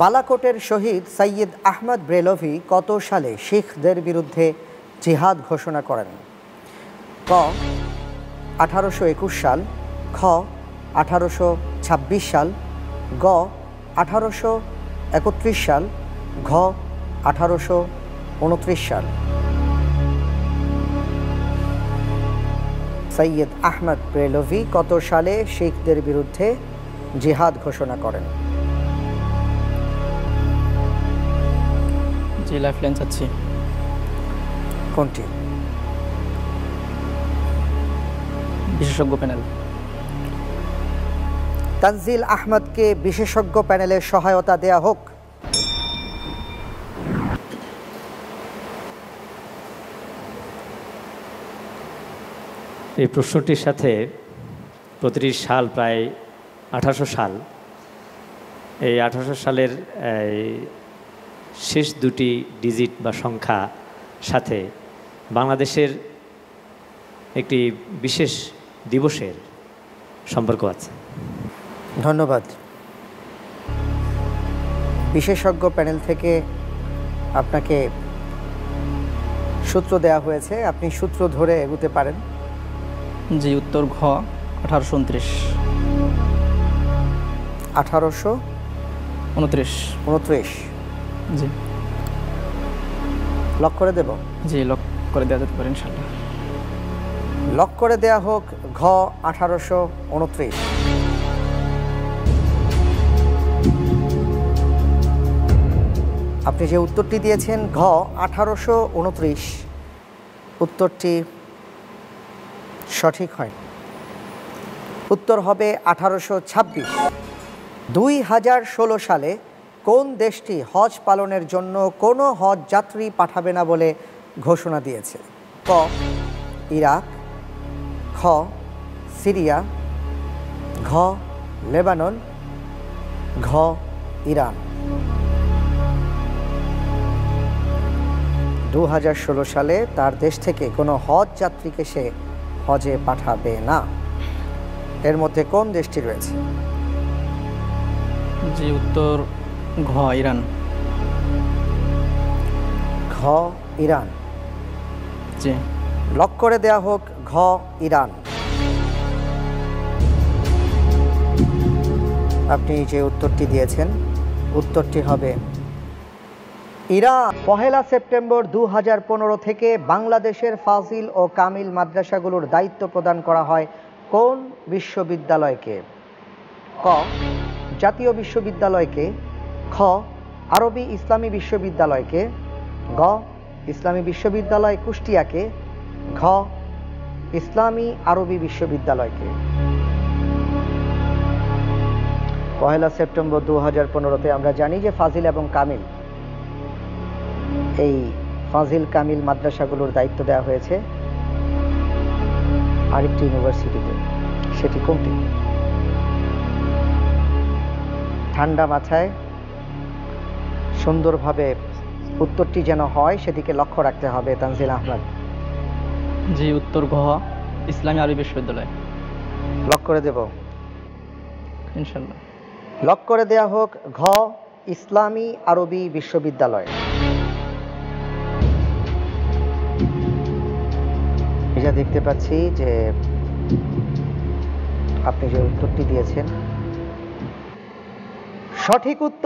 বালাকোটের শহীদ সৈয়দ আহমদ ব্রেলভি কত সালে শিখদের বিরুদ্ধে জিহাদ ঘোষণা করেন? ক 1821 সাল, খ 1826 সাল, গ 1831 সাল, ঘ 1829 সাল। সৈয়দ আহমদ ব্রেলভি কত সালে শিখদের বিরুদ্ধে জিহাদ ঘোষণা করেন? জি, লাইফলাইন চাচ্ছি। কোনটি? বিশেষজ্ঞ প্যানেল। তানজিল আহমদকে বিশেষজ্ঞ প্যানেলের সহায়তা দেয়া হোক। এই প্রশ্নটির সাথে প্রতিটি সাল প্রায় 1800 সাল, এই 1800 সালের শেষ দুটি ডিজিট বা সংখ্যা সাথে বাংলাদেশের একটি বিশেষ দিবসের সম্পর্ক আছে। ধন্যবাদ। বিশেষজ্ঞ প্যানেল থেকে আপনাকে সূত্র দেয়া হয়েছে, আপনি সূত্র ধরে এগোতে পারেন। জি, উত্তর ঘ 1829। 1829। জি। লক করে দেব? জি, লক করে দেওয়া যেতে পারে ইনশাআল্লাহ। লক করে দেয়া হোক ঘ 1829। আপনি যে উত্তরটি দিয়েছেন ঘ 1829, উত্তরটি সঠিক হয়। উত্তর হবে 1826। 2016 সালে কোন দেশটি হজ পালনের জন্য কোনো হজ যাত্রী পাঠাবে না বলে ঘোষণা দিয়েছে? ক ইরাক, খ সিরিয়া, ঘ লেবানন, ঘ ইরান। 2016 সালে তার দেশ থেকে কোনো হজ যাত্রীকে সে হজে পাঠাবে না। এর মধ্যে কোন দেশটি রয়েছে? জি, উত্তর ঘ ইরান। ঘ ইরান। জি। লক করে দেয়া হোক ঘ ইরান। আপনি যে উত্তরটি দিয়েছেন উত্তরটি হবে ইরান। 1 সেপ্টেম্বর 2015 থেকে বাংলাদেশের ফাজিল ও কামিল মাদ্রাসাগুলোর দায়িত্ব প্রদান করা হয় কোন বিশ্ববিদ্যালয়কে? ক জাতীয় বিশ্ববিদ্যালয়কে, খ আরবি ইসলামী বিশ্ববিদ্যালয়কে, গ ইসলামী বিশ্ববিদ্যালয় কুষ্টিয়াকে, ঘ ইসলামী আরবি বিশ্ববিদ্যালয়কে। 1 সেপ্টেম্বর 2015-তে আমরা জানি যে ফাজিল এবং কামিল, এই ফাজিল কামিল মাদ্রাসাগুলোর দায়িত্ব দেওয়া হয়েছে আরেকটি ইউনিভার্সিটিতে। সেটি কোনটি? ঠান্ডা মাথায় সুন্দরভাবে উত্তরটি যেন হয় সেদিকে লক্ষ্য রাখতে হবে তানজিল আহমদ। জি, উত্তর ঘ ইসলামী আরবি বিশ্ববিদ্যালয়। লক করে দেব ইনশাআল্লাহ। লক করে দেয়া হোক ঘ ইসলামী আরবি বিশ্ববিদ্যালয়। যা দেখতে পাচ্ছি যে আপনি যে উত্তরটি দিয়েছেন সঠিক উত্তর।